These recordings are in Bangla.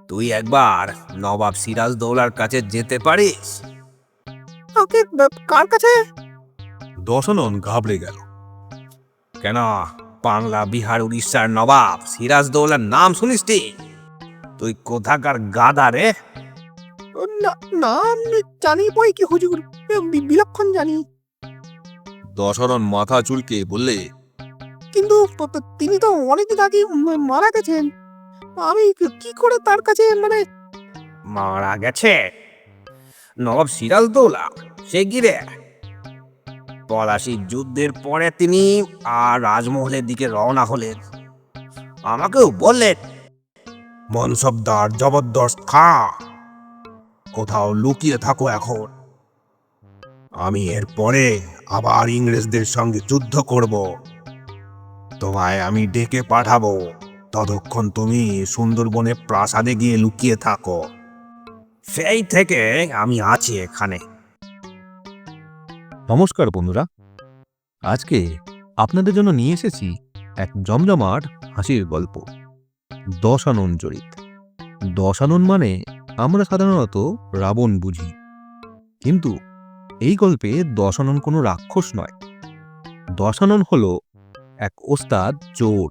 তুই একবার নবাব সিরাজদৌলার কাছে যেতে পারিস? ওকে, কার কাছে? দশনন ঘাবড়ে গেল। কেন, বাংলা, বিহার, উড়িষ্যার নবাব সিরাজদৌলার নাম শুনিসটি? তুই কোথাকার গাধা রে? না না, আমি জানি বই কি হুজুর, বিলক্ষণ জানি। দশরথ মাথা চুলকে বললে, কিন্তু তিনি তো অনেকদিন আগে মারা গেছেন। আমি কি করে তার কাছে মানে? মারা গেছে? নবাব সিরাজদৌলা সে গিরে পলাশির যুদ্ধের পরে তিনি আর রাজমহলের দিকে রওনা হলেন। আমাকেও বললেন, মনসবদার জবরদস্ত খা, কোথাও লুকিয়ে থাকো এখন। আমি এর পরে আবার ইংরেজদের সঙ্গে যুদ্ধ করব। তোমায় আমি ডেকে পাঠাবো, ততক্ষণ তুমি সুন্দরবনে প্রাসাদে গিয়ে লুকিয়ে থাকো। সেই থেকে আমি আছি এখানে। নমস্কার বন্ধুরা, আজকে আপনাদের জন্য নিয়ে এসেছি এক জমজমাট হাসির গল্প, দশানন চরিত। দশানন মানে আমরা সাধারণত রাবণ বুঝি, কিন্তু এই গল্পে দশানন কোনো রাক্ষস নয়। দশানন হলো এক ওস্তাদ চোর।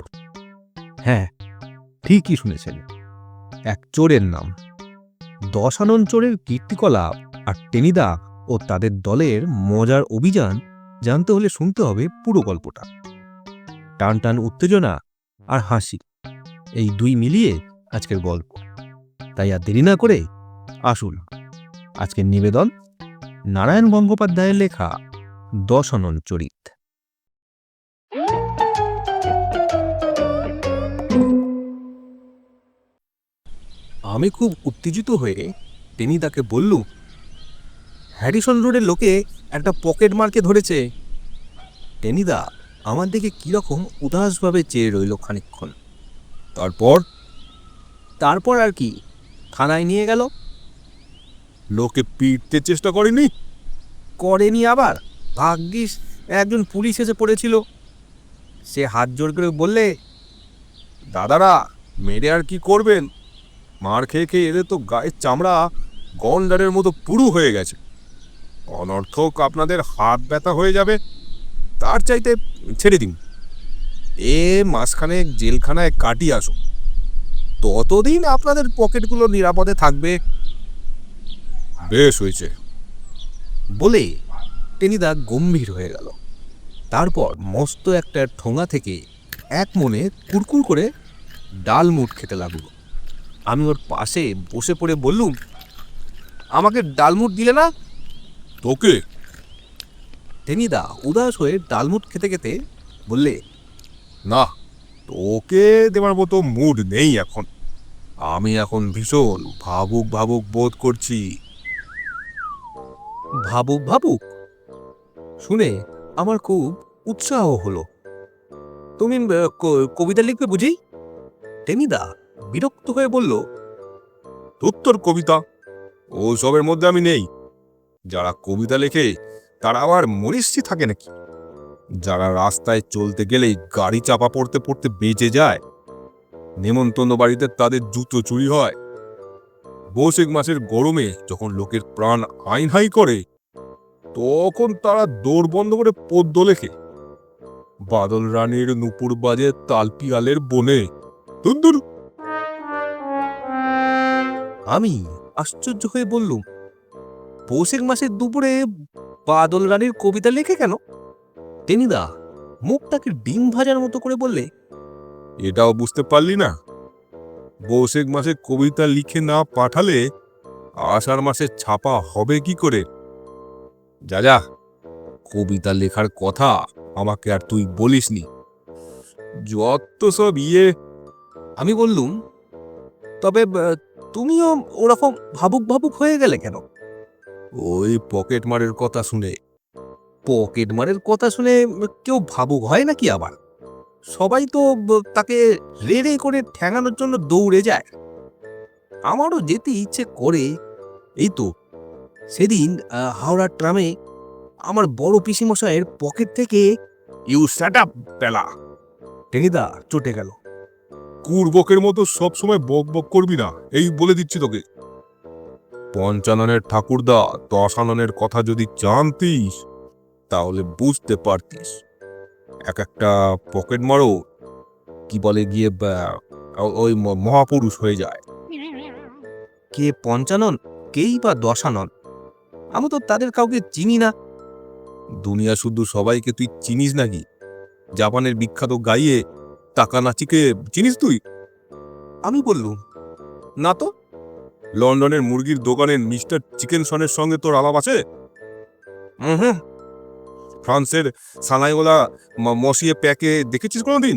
হ্যাঁ, ঠিকই শুনেছেন, এক চোরের নাম। দশানন চোরের কীর্তিকলাপ আর টেনিদা ও তাদের দলের মজার অভিযান জানতে হলে শুনতে হবে পুরো গল্পটা। টান টান উত্তেজনা আর হাসি, এই দুই মিলিয়ে আজকের গল্প। তাই আর দেরি না করে আসুন আজকের নিবেদন, নারায়ণ গঙ্গোপাধ্যায়ের লেখা দশানন চরিত। আমি খুব উত্তেজিত হয়ে টেনিদাকে বললুম, হ্যারিসন রোডের লোকে একটা পকেট মারকে ধরেছে। টেনিদা আমার দিকে কিরকম উদাসভাবে চেয়ে রইল খানিকক্ষণ। তারপর আর কি, থানায় নিয়ে গেল। লোকে পিটতে চেষ্টা করেনি? করেনি আবার, ভাগ্যিস একজন পুলিশ এসে পড়েছিল। সে হাত জোর করে বললে, দাদারা, মেরে আর কি করবেন? মার খেয়ে খেয়ে এদের তো গায়ের চামড়া গন্ডারের মতো পুরু হয়ে গেছে। অনর্থক আপনাদের হাত ব্যথা হয়ে যাবে, তার চাইতে ছেড়ে দিন। এ মাঝখানে জেলখানায় কাটিয়ে আসুন, ততদিন আপনাদের পকেটগুলো নিরাপদে থাকবে। বেশ হয়েছে বলে টেনিদা গম্ভীর হয়ে গেল। তারপর মস্ত একটা ঠোঙা থেকে এক মনে কুরকুর করে ডালমুট খেতে লাগলো। আমি ওর পাশে বসে পড়ে বললুম, আমাকে ডালমুট দিলে না? তোকে? টেনিদা উদাস হয়ে ডালমুট খেতে খেতে বললে, না, তোকে দেওয়ার মতো মুড নেই এখন। আমি এখন ভীষণ ভাবুক ভাবুক বোধ করছি। ভাবুক ভাবুক শুনে আমার খুব উৎসাহ হলো। তুমি কবিতা লিখবে বুঝি? টেনিদা বিরক্ত হয়ে বলল, উত্তর কবিতা ওসবের মধ্যে আমি নেই। যারা কবিতা লেখে তারা আবার মরিষ্যি থাকে নাকি? যারা রাস্তায় চলতে গেলেই গাড়ি চাপা পড়তে পড়তে বেঁচে যায়, নেমন্তন্ন বাড়িতে তাদের জুতো চুরি হয়, বৈশাখ মাসের গরমে যখন লোকের প্রাণ আইন হাই করে তখন তারা দৌড় বন্ধ করে পদ্য লেখে, বাদল রানীর নুপুর বাজে তালপিয়ালের বনে। ধুর! আমি আশ্চর্য হয়ে বললুম, পৌষের মাসের দুপুরে বাদল রানীর কবিতা লেখে কেন? টেনিদা মুখটাকে ডিম ভাজার মতো করে বললে, এটাও বুঝতে পারলি না? বৈশাখ মাসে কবিতা লিখে না পাঠালে আষাঢ় মাসে ছাপা হবে কি করে? যা যা, কবিতা লেখার কথা আমাকে আর তুই বলিসনি। যত সব আমি বললুম, তবে তুমিও ওরকম ভাবুক ভাবুক হয়ে গেলে কেন? ওই পকেট মারের কথা শুনে। পকেট মারের কথা শুনে কেউ ভাবুক হয় নাকি আবার? সবাই তো তাকে রে রে করে ঠ্যাঙানোর জন্য দৌড়ে যায়। আমারও যেতে ইচ্ছে করে। এই তো সেদিন হাওড়ার ট্রামে আমার বড় পিসিমশাইয়ের পকেট থেকে। ইউ শাট আপ পেলা! টেনিদা চটে গেল। কুড়বকের মতো সবসময় বক বক করবি না, এই বলে দিচ্ছি তোকে। পঞ্চাননের ঠাকুরদা দশাননের কথা যদি জানতিস তাহলে বুঝতে পারতিস। এক একটা পকেট মারো কি বলে গিয়ে ওই মহাপুরুষ হয়ে যায়। কে পঞ্চানন, কেই বা দশানন? আমি তো তাদের কাউকে চিনি না। দুনিয়া শুদ্ধ সবাইকে তুই চিনিস নাকি? জাপানের বিখ্যাত গাইয়ে তাকানাচিকে চিনিস তুই? আমি বললুম, না তো। লন্ডনের মুরগির দোকানের মিস্টার চিকেনসনের সঙ্গে তোর আলাপ আছে? হুম। ফ্রান্সের সানাইওয়ালা মসিয়ে প্যাকে দেখেছিস কোনোদিন?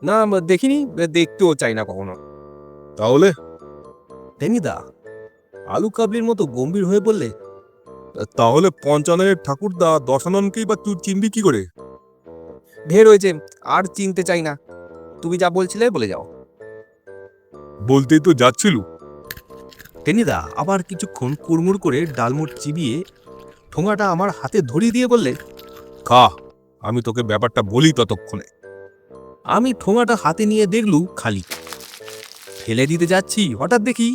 না, দেখিনি, দেখতেও চাই না কখনো। তাহলে টেনিদা আলু কাবলির মতো গম্ভীর হয়ে বললে, তাহলে পঞ্চাননের ঠাকুরদা দশাননকেই বা তুই চিনবি কি করে? ঢের হয়েছে, আর চিনতে চাই না। তুমি যা বলছিলে বলে যাও। বলতেই তো যাচ্ছিল। টেনিদা আবার কিছুক্ষণ কুড়মুড় করে ডালমুট চিবিয়ে ঠোঙাটা আমার হাতে ধরিয়ে দিয়ে বললে, খা, আমি তোকে ব্যাপারটা বলি ততক্ষণে। আমি ঠোঙাটা হাতে নিয়ে দেখলু খালি। ফেলে দিতে যাচ্ছি, হঠাৎ দেখি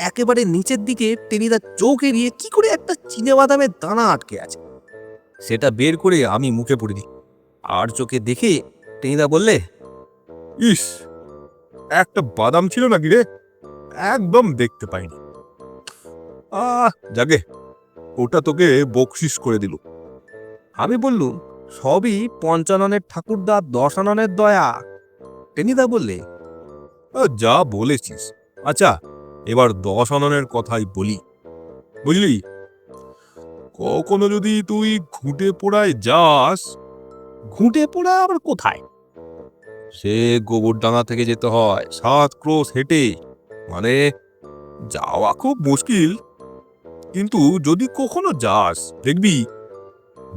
একেবারে নিচের দিকে টেনিদা চোখ এড়িয়ে কি করে একটা চিনেবাদামের দানা আটকে আছে। সেটা বের করে আমি মুখে পুরে দিই। আর চোখে দেখে টেনিদা বললে, ইস, একটা বাদাম ছিল নাকি রে? একদম দেখতে পাইনি। যাগে, ওটা তোকে বকশিস করে দিল। আমি বললুম, সবই পঞ্চাননের ঠাকুরদা দশাননের দয়া। টেনিদা বললে, যা বলেছিস। আচ্ছা, এবার দশাননের কথাই বলি। বুঝলি, কখনো যদি তুই ঘুঁটে পোড়ায় যাস। ঘুঁটে পোড়া আবার কোথায়? সে গোবরডাঙ্গা থেকে যেতে হয় 7 ক্রোশ হেঁটে। মানে যাওয়া খুব মুশকিল, কিন্তু যদি কখনো যাস দেখবি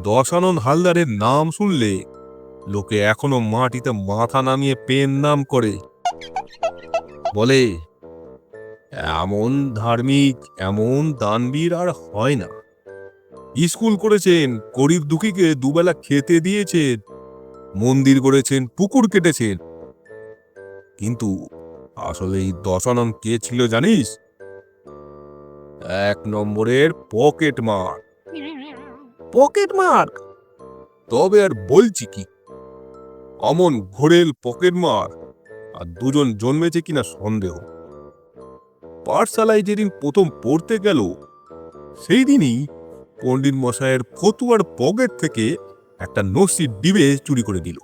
দশানন হালদারের নাম শুনলে লোকে এখনো মাটিতে মাথা নামিয়ে পেন নাম করে। বলে এমন ধার্মিক, এমন দানবীর আর হয় না। স্কুল করেছেন, গরিব দুঃখীকে দুবেলা খেতে দিয়েছেন, মন্দির গড়েছেন, পুকুর কেটেছেন। কিন্তু আসলে এই দশানন কে ছিল জানিস? 1 নম্বরের পকেট মার। Pocket mark? তবে আর বলছি কি, অমন ঘোরেল পকেট মার আর দুজন জন্মেছে কিনা সন্দেহ। পাঠশালায় যেদিন প্রথম পড়তে গেল সেই দিনই পণ্ডিত মশাইয়ের ফতুয়ার পকেট থেকে একটা নসি ডিবে চুরি করে দিল।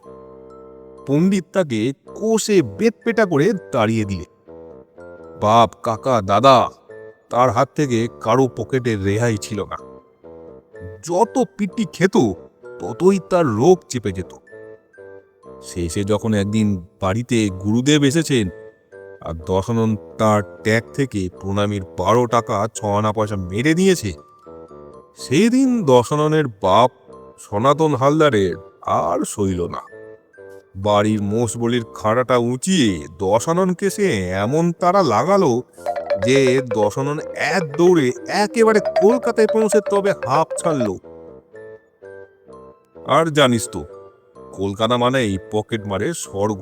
পণ্ডিত তাকে কোষে বেতপেটা করে তাড়িয়ে দিলে। বাপ, কাকা, দাদা, তার হাত থেকে কারো পকেটে রেহাই ছিল না। যত পিটি খেত ততই তার রোগ চেপে যেত। শেষে যখন একদিন বাড়িতে গুরুদেব এসেছেন আর দশানন তার ট্যাগ থেকে প্রণামীর 12 টাকা 6 আনা পয়সা মেরে দিয়েছে, সেদিন দশাননের বাপ সনাতন হালদারের আর সইল না। বাড়ির মোষবলির খাড়াটা উঁচিয়ে দশাননকে সে এমন তারা লাগালো যে দশানন এক দৌড়ে একেবারে কলকাতায় পৌঁছে তবে হাঁপ ছাড়ল। আর জানিস তো, কলকাতা মানে এই পকেট মারের স্বর্গ।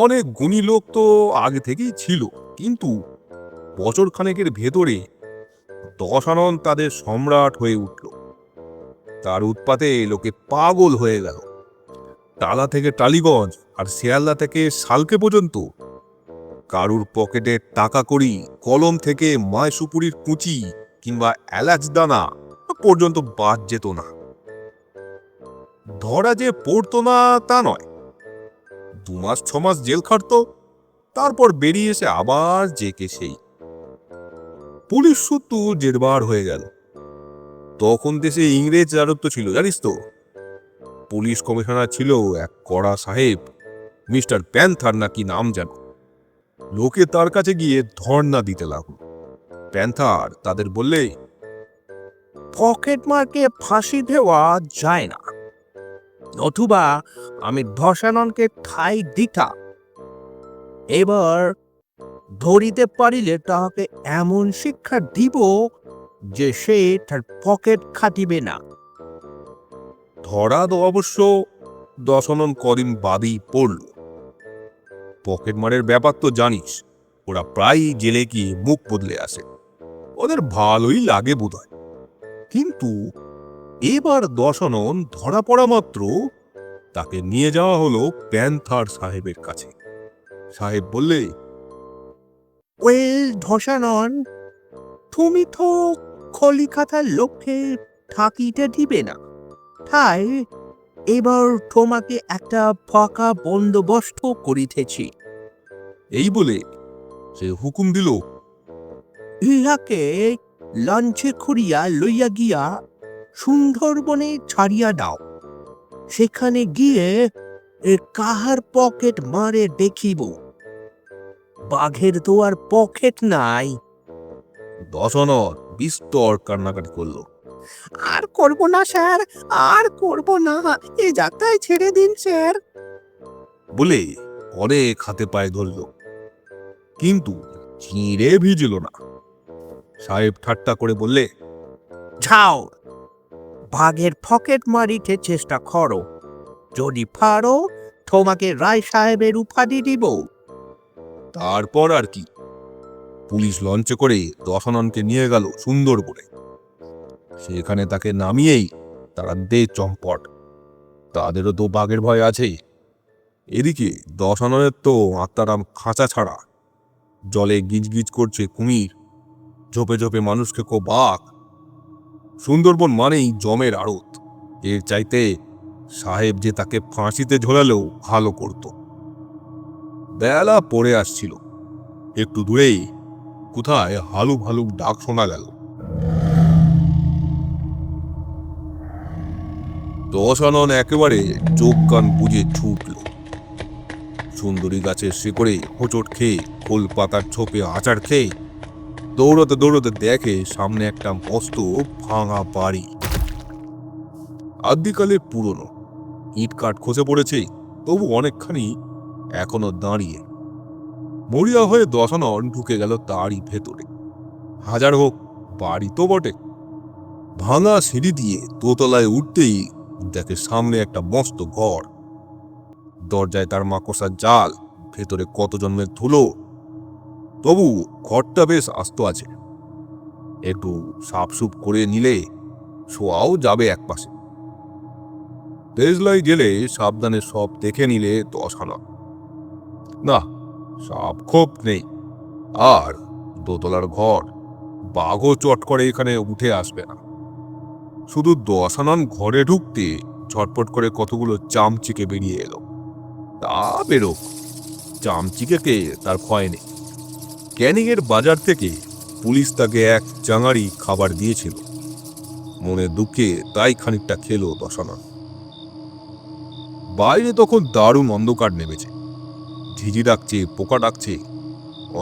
অনেক গুণী লোক তো আগে থেকেই ছিল, কিন্তু বছর খানেকের ভেতরে দশানন তাদের সম্রাট হয়ে উঠল। তার উৎপাতে লোকে পাগল হয়ে গেল। টালা থেকে টালিগঞ্জ আর শিয়ালদা থেকে শালকে পর্যন্ত কারুর পকেটে টাকা কড়ি, কলম থেকে মায় সুপুরির কুচি কিংবা এলাচ দানা পর্যন্ত বাদ যেত না। ধরা যে পড়তো না তা নয়, 2 মাস 6 মাস জেল খাটতো, তারপর বেরিয়ে এসে আবার জেকে সেই। পুলিশ সূত্র জেরবার হয়ে গেল। তখন দেশে ইংরেজ রাজত্ব ছিল জানিস তো। পুলিশ কমিশনার ছিল এক কড়া সাহেব, মিস্টার প্যান্থার নাকি নাম যেন। লোকে তার কাছে গিয়ে ধর্ণা দিতে লাগলো। প্যান্থার তাদের বললে, পকেট মারকে ফাঁসি দেওয়া যায় না, অথবা আমি দশাননকে ঠাই দিতা। এবার ধরিতে পারিলে তাহাকে এমন শিক্ষা দিব যে সে তার পকেট খাটিবে না। ধরা তো অবশ্য দশানন কদিন বাদেই পড়ল। পকেটমারের ব্যাপার তো জানিস, ওরা প্রায়ই জেলে গিয়ে মুখ বদলে আসে, ওদের ভালোই লাগে বোধহয়। কিন্তু এবার দশানন ধরা পড়া মাত্র তাকে নিয়ে যাওয়া হলো প্যান্থার সাহেবের কাছে। সাহেব বললে, ওয়েল ধসানন, তুমি তো কলিকাতার লোককে থাকিতে দিবে না, তাই এবার তোমাকে একটা পাকা বন্দোবস্ত করিতেছি। এই বলে সে হুকুম দিল, ইহাকে লঞ্চে করিয়া লইয়া গিয়া সুন্দরবনে ছাড়িয়া দাও। সেখানে গিয়ে কাহার পকেট মারে দেখিব। বাঘের তো আর পকেট নাই। দশানন বিস্তর কান্নাকাটি করলো। আর করব না স্যার, আর করব না, এ যাত্রায় ছেড়ে দিন স্যার। বলে অনেক হাতে পায়ে ধরল, কিন্তু চিঁড়ে ভিজল না। সাহেব ঠাট্টা করে বললে, যাও, বাঘের পকেট মারিতে চেষ্টা করো, যদি পারো তোমাকে রায় সাহেবের উপাধি দিব। তারপর আর কি, পুলিশ লঞ্চে করে দশাননকে নিয়ে গেল সুন্দরবনে। সেখানে তাকে নামিয়েই তারা দে চম্পট। তাদেরও তো বাঘের ভয় আছে। এদিকে দশাননের তো আত্মারাম খাঁচা ছাড়া, জলে গিজগিজ করছে কুমির, ঝোপে ঝোপে মানুষ খেকো বাঘ। সুন্দরবন মানেই জমের আড়ত। এর চাইতে সাহেব যে তাকে ফাঁসিতে ঝোলালেও ভালো করত। বেলা পড়ে আসছিল, একটু দূরেই কোথায় হালু ভালুক ডাক শোনা গেল। দশানন একেবারে চোখ কান বুঝে ছুটল। সুন্দরী গাছের শিকড়ে হোঁচট খেয়ে, খোল পাতার ছোপে আচার খেয়ে দৌড়তে দৌড়তে দেখে সামনে একটা মস্ত ভাঙা বাড়ি। আদিকালের পুরনো, ইট কাঠ খসে পড়েছে, তবু অনেকখানি এখনো দাঁড়িয়ে। মরিয়া হয়ে দশানন ঢুকে গেল তারই ভেতরে। হাজার হোক, বাড়ি তো বটে। ভাঙা সিঁড়ি দিয়ে দোতলায় উঠতেই দেখে সামনে একটা মস্ত ঘর। দরজায় তার মাকড়সার জাল, ভেতরে কত জন্মের ধুলো। তবু ঘরটা বেশ আস্ত আছে। একটু সাফসুপ করে নিলে শোয়াও যাবে একপাশে। দেশলাই জেলে সাবধানে সব দেখে নিলে দশানন। না, সাপ খোপ নেই। আর দোতলার ঘর, বাঘও চট করে এখানে উঠে আসবে না। শুধু দশানন ঘরে ঢুকতে ঝটপট করে কতগুলো চামচিকে বেরিয়ে এলো। তা বেরোক, চামচিকেকে তার ভয় নেই। ক্যানিংয়ের বাজার থেকে পুলিশ তাকে এক চাঙারি খাবার দিয়েছিল। মনে দুঃখে তাই খানিকটা খেলো দশানন। বাইরে তখন দারুণ অন্ধকার নেমেছে। ঝিঝি ডাকছে, পোকা ডাকছে,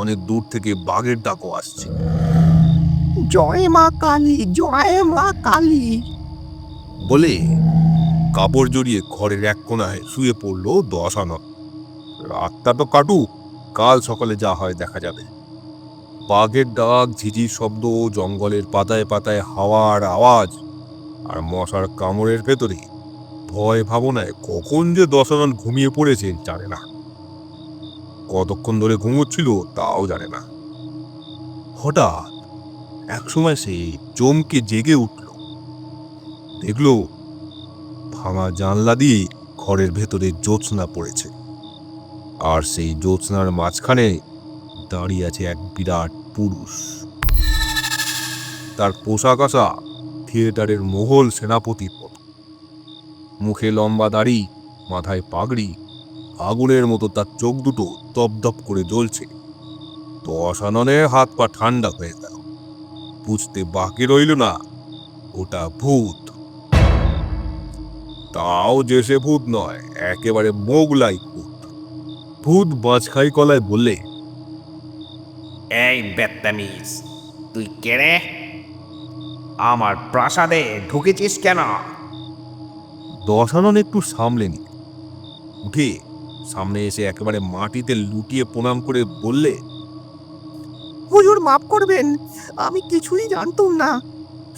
অনেক দূর থেকে বাঘের ডাকও আসছে। জয় মা কালী, জয় মা কালী বলে কাপড় জড়িয়ে ঘরের এক কোনায় শুয়ে পড়লো দশানন। রাতটা তো কাটুক, কাল সকালে যা হয় দেখা যাবে। বাঘের ডাক, ঝিঝির শব্দ, জঙ্গলের পাতায় পাতায় হাওয়ার আওয়াজ, আর মশার কামড়ের ভেতরে ভয় ভাবনায় কখন যে দশানন ঘুমিয়ে পড়েছে জানে না। কতক্ষণ ধরে ঘুমোচ্ছিল তাও জানে না। হঠাৎ একসময় সে চমকে জেগে উঠল। দেখল ভাঙা জানলা দিয়ে ঘরের ভেতরে জ্যোৎস্না পড়েছে, আর সেই জ্যোৎস্নার মাঝখানে দাঁড়িয়ে আছে এক বিরাট পুরুষ। তার পোশাক আশা থিয়েটারের মোগল সেনাপতির মতো। মুখে লম্বা দাড়ি, মাথায় পাগড়ি, আগুনের মতো তার চোখ দুটো দপদপ করে জ্বলছে। দশাননের হাত পা ঠান্ডা হয়ে গেল। বুঝতে বাকি রইল না ওটা ভূত। তাও যে সে ভূত নয়, একেবারে মোগলাই ভূত। ভূত বাজখাই গলায় বললে, এই বেত্তামিজ, তুই কে রে? আমার প্রাসাদে ঢুকেছিস কেন? দশানন একটু সামলেনি। উঠে সামনে এসে একেবারে মাটিতে লুটিয়ে প্রণাম করে বললে, হুজুর মাফ করবেন, আমি কিছুই জানতাম না।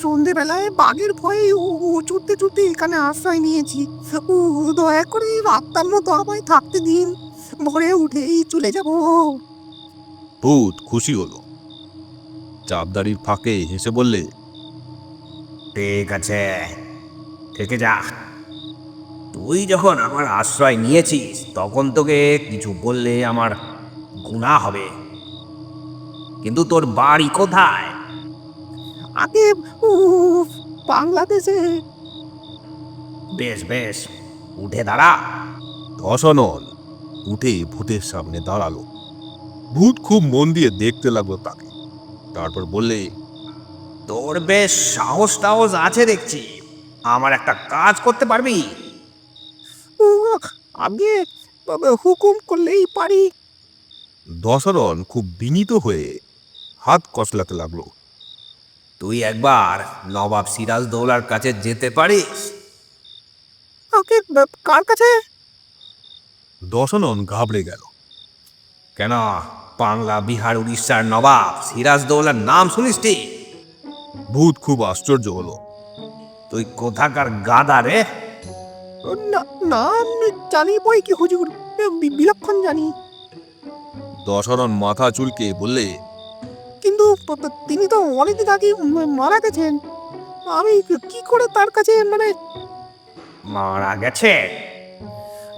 সন্ধেবেলায় বাঘের ভয়ে চুটতে চুটতে এখানে আশ্রয় নিয়েছি। দয়া করে রাতটার মতো আমায় থাকতে দিন। ভোরে উঠেই চলে যাব। ভূত খুশি হলো। চাপদারির ফাঁকে হেসে বললে, ঠিক আছে, থেকে যা। তুই যখন আমার আশ্রয় নিয়েছিস তখন তোকে কিছু বললে আমার গুনাহ হবে। কিন্তু তোর বাড়ি কোথায়? আগে উফ, বাংলাদেশে। বেশ বেশ, উঠে দাঁড়া। দশানন উঠে ভূতের সামনে দাঁড়ালো। ভূত খুব মন দিয়ে দেখতে লাগলো তাকে। তারপর বললে, তোর বেশ সাহস টাহস আছে দেখছি। আমার একটা কাজ করতে পারবি? আগে হুকুম করলেই পারি। দশানন খুব বিনীত হয়ে হাত কসলাতে লাগলো। তুই একবার নবাব সিরাজদৌলার কাছে যেতে পারিস? আগে কার কাছে? দশানন ঘাবড়ে গেল। কেন, বাংলা বিহার উড়িষ্যার নবাব সিরাজদৌলার নাম শুনিসটি? ভূত খুব আশ্চর্য হলো। তুই কোথাকার গাধা রে? না না, আমি জানি বই কি হুজুর, বিলক্ষণ জানি। দশানন মাথা চুলকে বললে, কিন্তু তিনি তো অনেকদিন আগে মারা গেছেন। আমি কি করে তার কাছে মানে? মারা গেছে?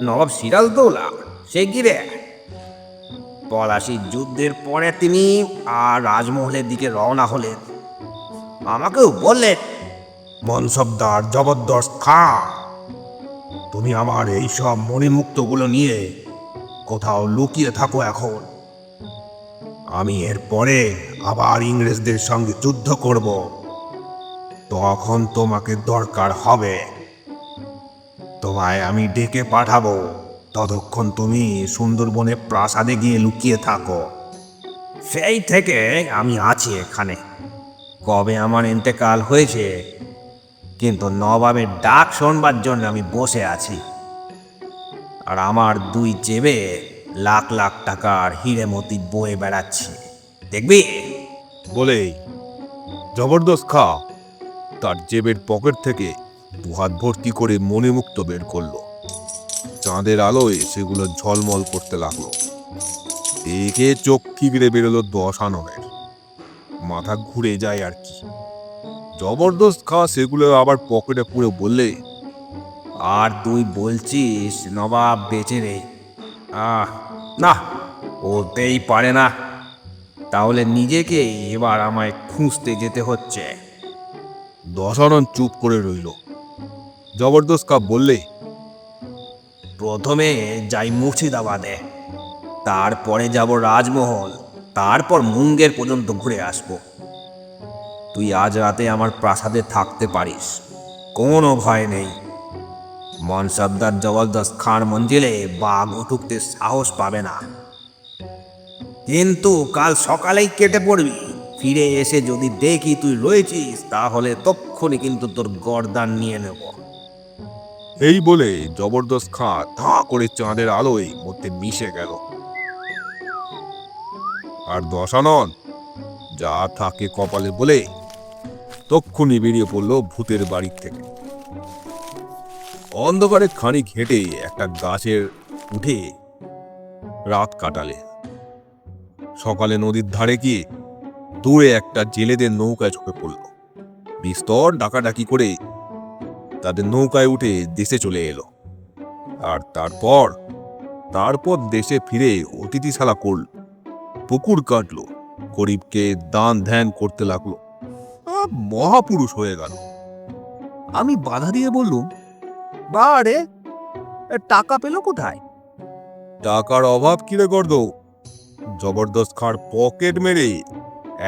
নবাব সিরাজদৌলা সে কি রে? পলাশির যুদ্ধের পরে তিনি আর রাজমহলের দিকে রওনা হলেন। আমাকেও বললেন, মনসবদার জবরদস্ত খা, তুমি আমার এই সব মণিমুক্তগুলো নিয়ে কোথাও লুকিয়ে থাকো এখন। আমি এর পরে আবার ইংরেজদের সঙ্গে যুদ্ধ করব, তখন তোমাকে দরকার হবে। তোমায় আমি ডেকে পাঠাবো, ততক্ষণ তুমি সুন্দরবনে প্রাসাদে গিয়ে লুকিয়ে থাকো। সেই থেকে আমি আছি এখানে। কবে আমার ইন্তেকাল হয়েছে, কিন্তু নবাবের ডাক শোনবার জন্য আমি বসে আছি। আর আমার দুই জেবে লাখ লাখ টাকার হিরে মতি বয়ে বেড়াচ্ছি, দেখবি? বলেই জবরদস্ত খা তার জেবের পকেট থেকে দুহাত ভর্তি করে মণিমুক্ত বের করলো। চাঁদের আলোয় সেগুলো ঝলমল করতে লাগলো। দেখে চোখ ঠিকরে বেরোলো দশাননের। মাথা ঘুরে যায় আর কি। জবরদস্ত খা সেগুলো আবার পকেটে পুরে বললে, আর তুই বলছিস নবাব বেঁচে নেই? না, ওতেই পারে না। তাহলে নিজেকেই এবার আমায় খুঁজতে যেতে হচ্ছে। দশানন চুপ করে রইল। জবরদস্ত খা বললে, প্রথমে যাই মুর্শিদাবাদে, তারপরে যাব রাজমহল, তারপর মুঙ্গের পর্যন্ত ঘুরে আসব। তুই আজ রাতে আমার প্রাসাদে থাকতে পারিস, কোনো ভয় নেই। মনসবদার জবরদস্ত খান মঞ্জিলে বাঘ ঢুকতে সাহস পাবে না। কিন্তু কাল সকালেই কেটে পড়বি। ফিরে এসে যদি দেখি তুই রয়েছিস, তাহলে তক্ষুনি কিন্তু তোর গর্দান নিয়ে নেব। এই বলে জবরদস্ত খা ধা করে চাঁদের আলোয় মধ্যে মিশে গেল। আর দশানন যা থাকে কপালে বলে তক্ষুনি বেরিয়ে পড়লো ভূতের বাড়ির থেকে। অন্ধকারে খানিক হেঁটে একটা গাছের উঠে রাত কাটালে। সকালে নদীর ধারে গিয়ে দূরে একটা জেলেদের নৌকায় ঝুঁকে পড়ল। বিস্তর ডাকাডাকি করে তাদের নৌকায় উঠে দেশে চলে এলো। আর তারপর দেশে ফিরে অতিথিশালা করল, পুকুর কাটলো, গরিবকে দান ধ্যান করতে লাগলো। মহাপুরুষ হয়ে গেল। আমি বাধা দিয়ে বললুম, বারে টাকা পেল কোথায়? টাকার অভাব কিরে গর্দ? জবরদস্ত খাঁর পকেট মেরে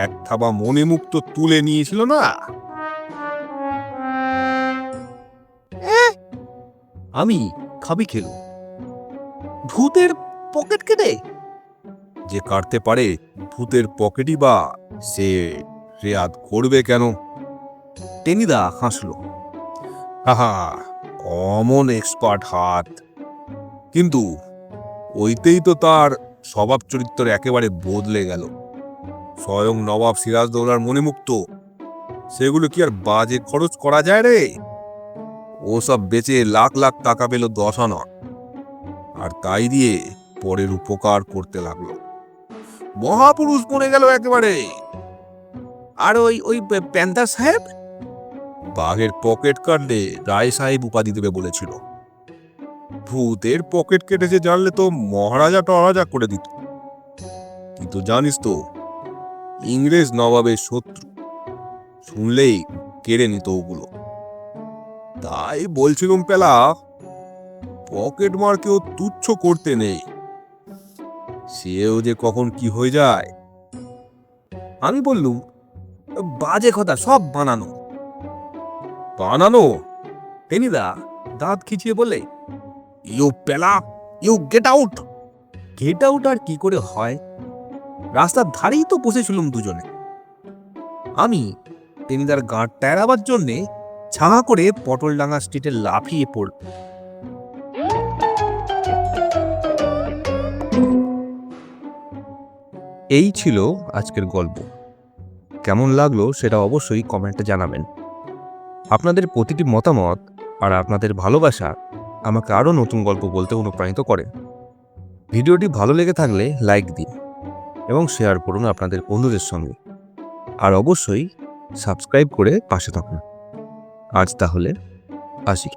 এক থাবা মণিমুক্ত তুলে নিয়েছিল না? আমি খাবি খেলো। ভূতের পকেট কেটে? যে কাটতে পারে ভূতের পকেটই বা সে রেয়াত করবে কেন? টেনিদা হাসলো। হাহা, অমন এক্সপার্ট হাত। কিন্তু ওইতেই তো তার স্বভাব চরিত্র একেবারে বদলে গেল। স্বয়ং নবাব সিরাজদৌলার মণিমুক্ত, সেগুলো কি আর বাজে খরচ করা যায় রে? ওসব বেচে লাখ লাখ টাকা পেল দশানন। আর তাই দিয়ে পরের উপকার করতে লাগলো। মহাপুরুষ বনে গেল একেবারে। আর ওই ওই প্যান্থার সাহেব? বাঘের পকেট কাটলে রায় সাহেব উপাধি দেবে বলেছিল। ভূতের পকেট কেটেছে জানলে তো মহারাজা টরাজা করে দিত। কিন্তু জানিস তো, ইংরেজ নবাবের শত্রু, শুনলেই কেড়ে নিত ওগুলো। তাই বলছিলাম পেলা, পকেট মারকেও তুচ্ছ করতে নেই, সেও যে কখন কি হয়ে যায়। আমি বললুম, বাজে কথা, সব বানানো। বানানো? টেনিদা দাঁত খিচিয়ে বলে, ইউ পেলা, you get out. Get out আর কি করে হয়? রাস্তার ধারেই তো বসেছিলুম দুজনে। আমি টেনিদার গাঁটটা এড়াবার জন্যে ছাঙা করে পটলডাঙ্গা স্ট্রিটে লাফিয়ে পড়ল। এই ছিল আজকের গল্প। কেমন লাগলো সেটা অবশ্যই কমেন্টে জানাবেন। আপনাদের প্রতিটি মতামত আর আপনাদের ভালোবাসা আমাকে আরও নতুন গল্প বলতে অনুপ্রাণিত করে। ভিডিওটি ভালো লেগে থাকলে লাইক দিন এবং শেয়ার করুন আপনাদের বন্ধুদের সঙ্গে। আর অবশ্যই সাবস্ক্রাইব করে পাশে থাকুন। আজ তাহলে আসি।